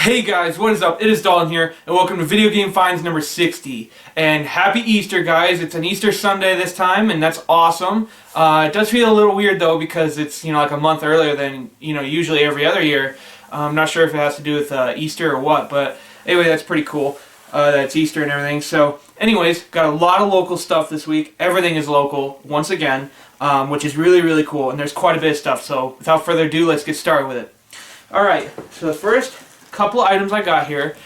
Hey guys, what is up? It is Dalton here, and welcome to Video Game Finds number 60. And happy Easter, guys. It's an Easter Sunday this time, and that's awesome. It does feel a little weird, though, because it's, like a month earlier than, usually every other year. I'm not sure if it has to do with Easter or what, but anyway, that's pretty cool. That it's Easter and everything. So, anyways, got a lot of local stuff this week. Everything is local, once again, which is really, really cool, and there's quite a bit of stuff. So, without further ado, let's get started with it. Alright, so the first couple items I got here.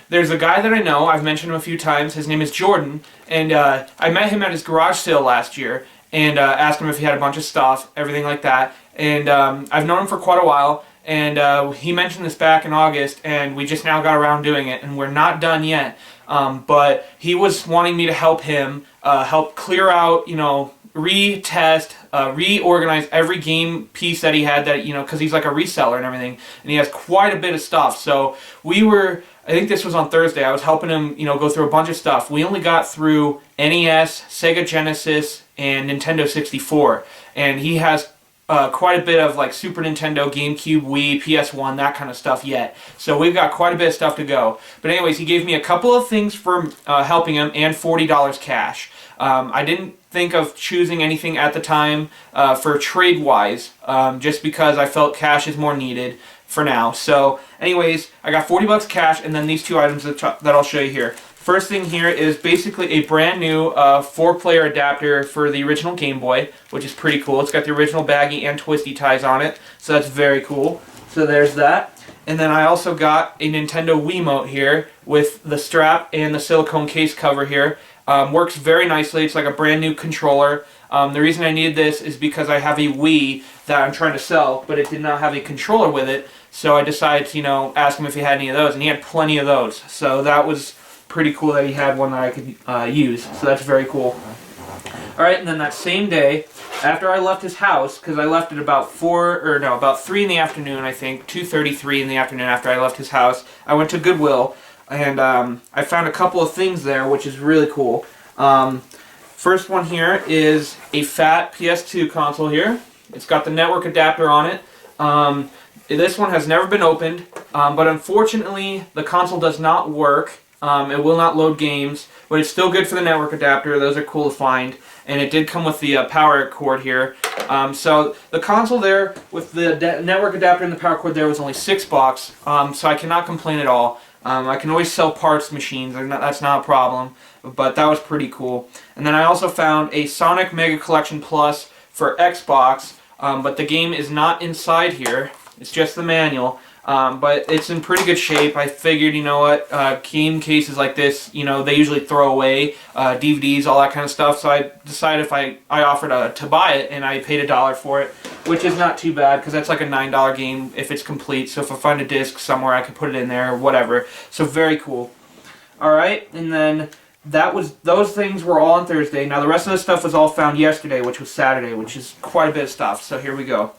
There's a guy that I know, I've mentioned him a few times, his name is Jordan, and I met him at his garage sale last year, and asked him if he had a bunch of stuff, everything like that, and I've known him for quite a while, and he mentioned this back in August, and we just now got around doing it, and we're not done yet, but he was wanting me to help him, help clear out, retest, reorganize every game piece that he had, that because he's like a reseller and everything, and he has quite a bit of stuff. So I think this was on Thursday, I was helping him go through a bunch of stuff. We only got through NES, Sega Genesis, and Nintendo 64, and he has quite a bit of like Super Nintendo, GameCube, Wii, PS1, that kind of stuff yet. So we've got quite a bit of stuff to go. But anyways, he gave me a couple of things for helping him, and $40 cash. I didn't think of choosing anything at the time for trade-wise, just because I felt cash is more needed for now. So anyways, I got $40 cash, and then these two items that I'll show you here. First thing here is basically a brand new 4-player adapter for the original Game Boy, which is pretty cool. It's got the original baggy and twisty ties on it, so that's very cool. So there's that. And then I also got a Nintendo Wiimote here with the strap and the silicone case cover here. Works very nicely. It's like a brand new controller. The reason I needed this is because I have a Wii that I'm trying to sell, but it did not have a controller with it, so I decided to, ask him if he had any of those, and he had plenty of those. So that was pretty cool that he had one that I could use, so that's very cool. Alright, and then that same day, after I left his house, because I left at about 3 in the afternoon, I think, 2:33 in the afternoon after I left his house, I went to Goodwill, and I found a couple of things there, which is really cool. First one here is a fat PS2 console here. It's got the network adapter on it. This one has never been opened, but unfortunately the console does not work. It will not load games, but it's still good for the network adapter. Those are cool to find. And it did come with the power cord here. So the console there with the network adapter and the power cord there was only $6, so I cannot complain at all. I can always sell parts machines, that's not a problem, but that was pretty cool. And then I also found a Sonic Mega Collection Plus for Xbox, but the game is not inside here, it's just the manual. But it's in pretty good shape. I figured, game cases like this, they usually throw away DVDs, all that kind of stuff, so I decided if I offered to buy it, and I paid $1 for it, which is not too bad, because that's like a $9 game if it's complete, so if I find a disc somewhere I could put it in there or whatever, so very cool. Alright, and then those things were all on Thursday. Now the rest of the stuff was all found yesterday, which was Saturday, which is quite a bit of stuff, so here we go.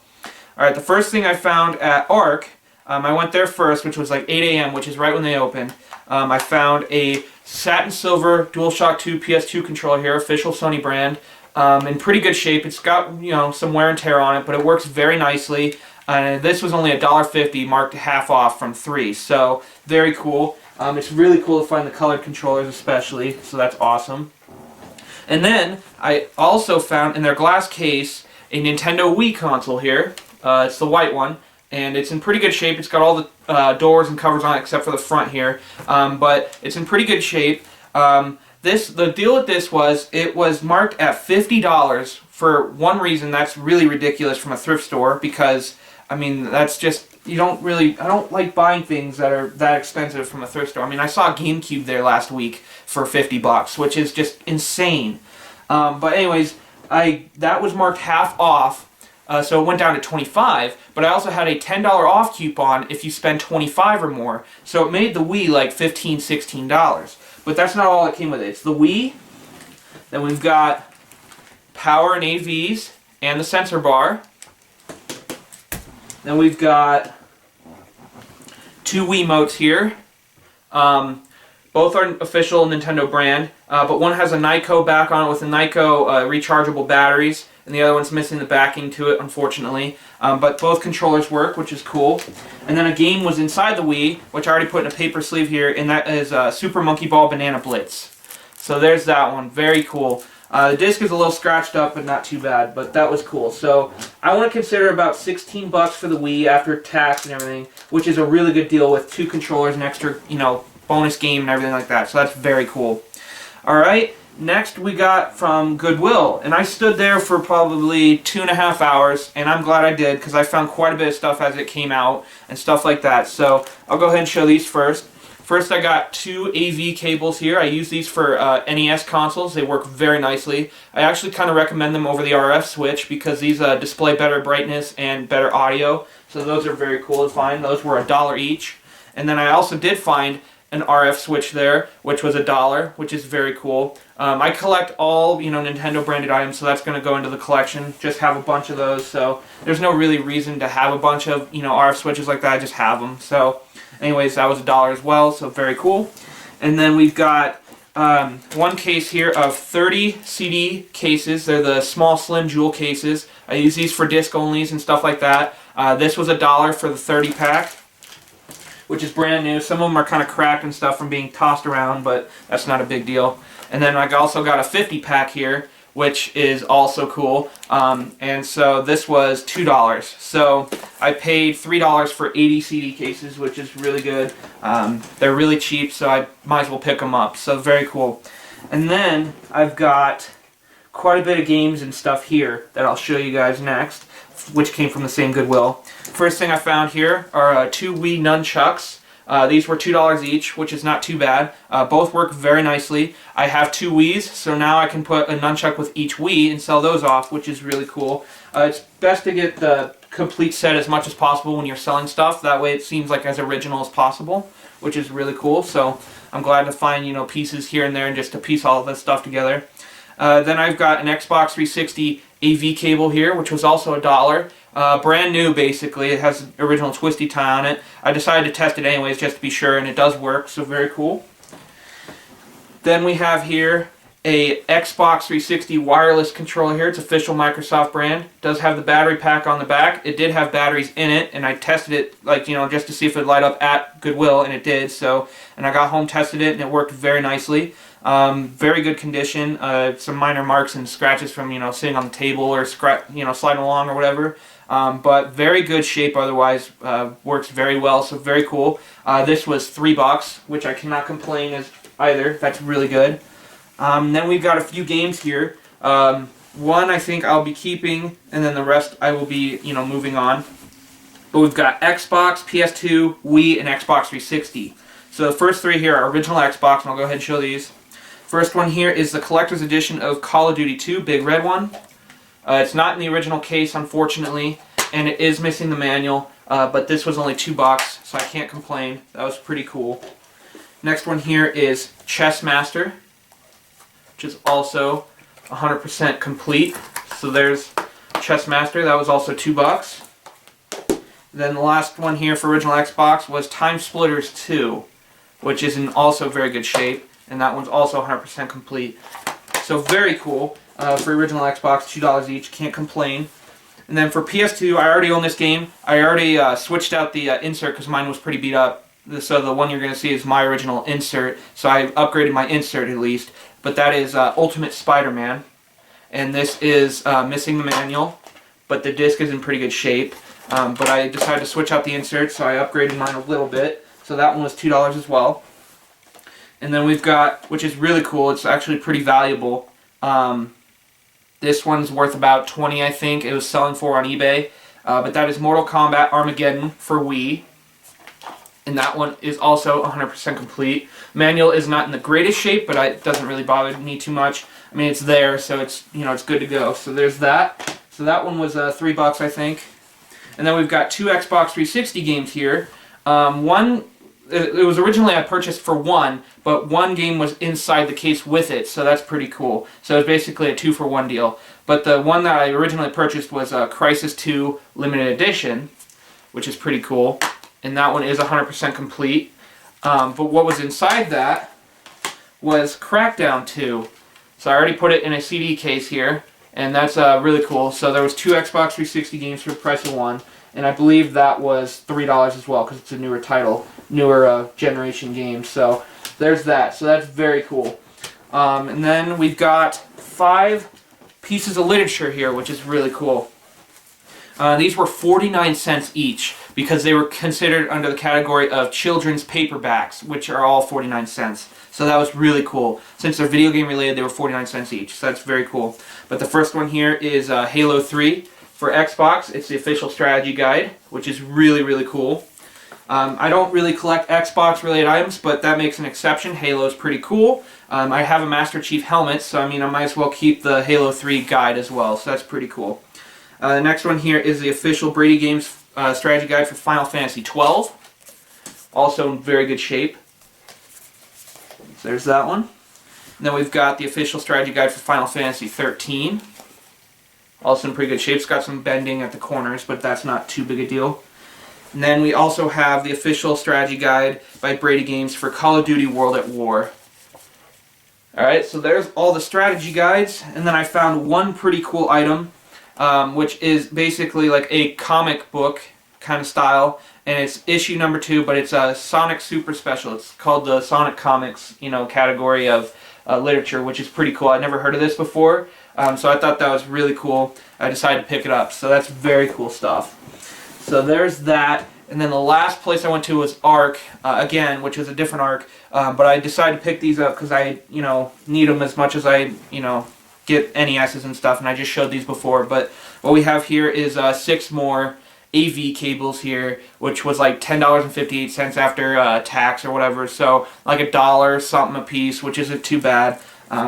Alright, the first thing I found at ARC, I went there first, which was like 8 a.m., which is right when they opened. I found a satin silver DualShock 2 PS2 controller here, official Sony brand, in pretty good shape. It's got, some wear and tear on it, but it works very nicely. This was only $1.50, marked half off from $3, so very cool. It's really cool to find the colored controllers especially, so that's awesome. And then I also found in their glass case a Nintendo Wii console here. It's the white one. And it's in pretty good shape. It's got all the doors and covers on it except for the front here, but it's in pretty good shape. The deal with this was it was marked at $50 for one reason. That's really ridiculous from a thrift store, because I mean that's just I don't like buying things that are that expensive from a thrift store. I mean, I saw a GameCube there last week for $50, which is just insane. But anyways, that was marked half off. So it went down to $25, but I also had a $10 off coupon if you spend $25 or more. So it made the Wii like $15, $16. But that's not all that came with it. It's the Wii, then we've got power and AVs and the sensor bar. Then we've got 2 Wiimotes here. Both are official Nintendo brand, but one has a Nyko back on it with the Nyko rechargeable batteries. and the other one's missing the backing to it, unfortunately. But both controllers work, which is cool. And then a game was inside the Wii, which I already put in a paper sleeve here, and that is Super Monkey Ball Banana Blitz. So there's that one. Very cool. The disc is a little scratched up, but not too bad. But that was cool. So I want to consider about 16 bucks for the Wii after tax and everything, which is a really good deal with 2 controllers and extra, bonus game and everything like that. So that's very cool. All right. Next we got from Goodwill, and I stood there for probably 2.5 hours, and I'm glad I did because I found quite a bit of stuff as it came out and stuff like that. So I'll go ahead and show these first. First, I got 2 AV cables here. I use these for NES consoles. They work very nicely. I actually kind of recommend them over the RF switch because these display better brightness and better audio. So those are very cool to find. Those were $1 each. And then I also did find an RF switch there, which was $1, which is very cool. I collect all Nintendo branded items, so that's going to go into the collection. Just have a bunch of those, so there's no really reason to have a bunch of RF switches like that. I just have them. So anyways, that was $1 as well, so very cool. And then we've got one case here of 30 CD cases. They're the small slim jewel cases. I use these for disc onlys and stuff like that. This was $1 for the 30 pack, which is brand new. Some of them are kind of cracked and stuff from being tossed around, but that's not a big deal. And then I also got a 50 pack here, which is also cool. And so this was $2. So I paid $3 for 80 CD cases, which is really good. They're really cheap, so I might as well pick them up. So very cool. And then I've got quite a bit of games and stuff here that I'll show you guys next, which came from the same Goodwill. First thing I found here are 2 Wii nunchucks. These were $2 each, which is not too bad. Both work very nicely. I have 2 Wiis, so now I can put a nunchuck with each Wii and sell those off, which is really cool. It's best to get the complete set as much as possible when you're selling stuff. That way it seems like as original as possible, which is really cool. So I'm glad to find pieces here and there and just to piece all of this stuff together. Then I've got an Xbox 360 AV cable here, which was also $1. Brand new, basically. It has original twisty tie on it. I decided to test it anyways just to be sure, and it does work, so very cool. Then we have here a Xbox 360 wireless controller here. It's official Microsoft brand. It does have the battery pack on the back. It did have batteries in it, and I tested it just to see if it would light up at Goodwill, and it did. So, and I got home, tested it, and it worked very nicely. Very good condition. Some minor marks and scratches from sitting on the table or sliding along or whatever. But very good shape otherwise. Works very well, so very cool. This was $3, which I cannot complain as either. That's really good. Then we've got a few games here. One I think I'll be keeping, and then the rest I will be moving on. But we've got Xbox, PS2, Wii, and Xbox 360. So the first 3 here are original Xbox, and I'll go ahead and show these. First one here is the collector's edition of Call of Duty 2, big red one. It's not in the original case, unfortunately, and it is missing the manual, but this was only $2, so I can't complain. That was pretty cool. Next one here is Chess Master, which is also 100% complete. So there's Chess Master, that was also $2. Then the last one here for original Xbox was Time Splitters 2, which is in also very good shape, and that one's also 100% complete. So very cool. For original Xbox, $2 each, can't complain. And then for PS2, I already own this game. I already switched out the insert because mine was pretty beat up. So the one you're going to see is my original insert. So I upgraded my insert at least. But that is Ultimate Spider-Man. And this is missing the manual, but the disc is in pretty good shape. But I decided to switch out the insert, so I upgraded mine a little bit. So that one was $2 as well. And then we've got, which is really cool, it's actually pretty valuable. This one's worth about $20, I think. It was selling for on eBay. But that is Mortal Kombat Armageddon for Wii. And that one is also 100% complete. Manual is not in the greatest shape, but it doesn't really bother me too much. I mean, it's there, so it's it's good to go. So there's that. So that one was $3, I think. And then we've got 2 Xbox 360 games here. One, it was originally I purchased for 1, but 1 game was inside the case with it, so that's pretty cool. So it's basically a 2-for-1 deal. But the one that I originally purchased was Crysis 2 Limited Edition, which is pretty cool. And that one is 100% complete. But what was inside that was Crackdown 2. So I already put it in a CD case here. and that's really cool. So there was 2 Xbox 360 games for the price of 1, and I believe that was $3 as well because it's a newer title, newer generation game. So there's that. So that's very cool. And then we've got 5 pieces of literature here, which is really cool. These were 49 cents each because they were considered under the category of children's paperbacks, which are all 49 cents. So that was really cool. Since they're video game related, they were 49 cents each. So that's very cool. But the first one here is Halo 3 for Xbox. It's the official strategy guide, which is really, really cool. I don't really collect Xbox related items, but that makes an exception. Halo is pretty cool. I have a Master Chief helmet, so I mean I might as well keep the Halo 3 guide as well. So that's pretty cool. The next one here is the official Brady Games strategy guide for Final Fantasy 12. Also in very good shape. So there's that one. And then we've got the official strategy guide for Final Fantasy 13. Also in pretty good shape. It's got some bending at the corners, but that's not too big a deal. And then we also have the official strategy guide by Brady Games for Call of Duty World at War. Alright, so there's all the strategy guides. And then I found one pretty cool item, which is basically like a comic book kind of style, and it's issue number 2, but it's a Sonic Super Special. It's called the Sonic Comics, category of literature, which is pretty cool. I'd never heard of this before, so I thought that was really cool. I decided to pick it up, so that's very cool stuff. So there's that, and then the last place I went to was ARC, again, which is a different ARC, but I decided to pick these up because I, need them as much as I, get NESs and stuff, and I just showed these before. But what we have here is 6 more AV cables here, which was like $10.58 after tax or whatever, so like $1 something a piece, which isn't too bad.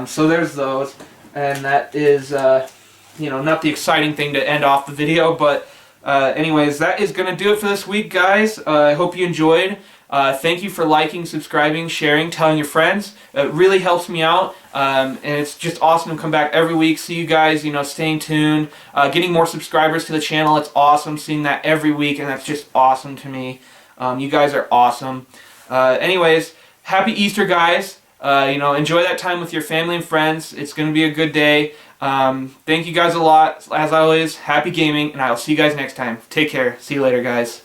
So there's those, and that is not the exciting thing to end off the video, but anyways, that is gonna do it for this week, guys. I hope you enjoyed. Thank you for liking, subscribing, sharing, telling your friends. It really helps me out, and it's just awesome to come back every week, see you guys, staying tuned, getting more subscribers to the channel. It's awesome seeing that every week, and that's just awesome to me. You guys are awesome. Anyways, happy Easter, guys. Enjoy that time with your family and friends. It's going to be a good day. Thank you guys a lot. As always, happy gaming, and I'll see you guys next time. Take care. See you later, guys.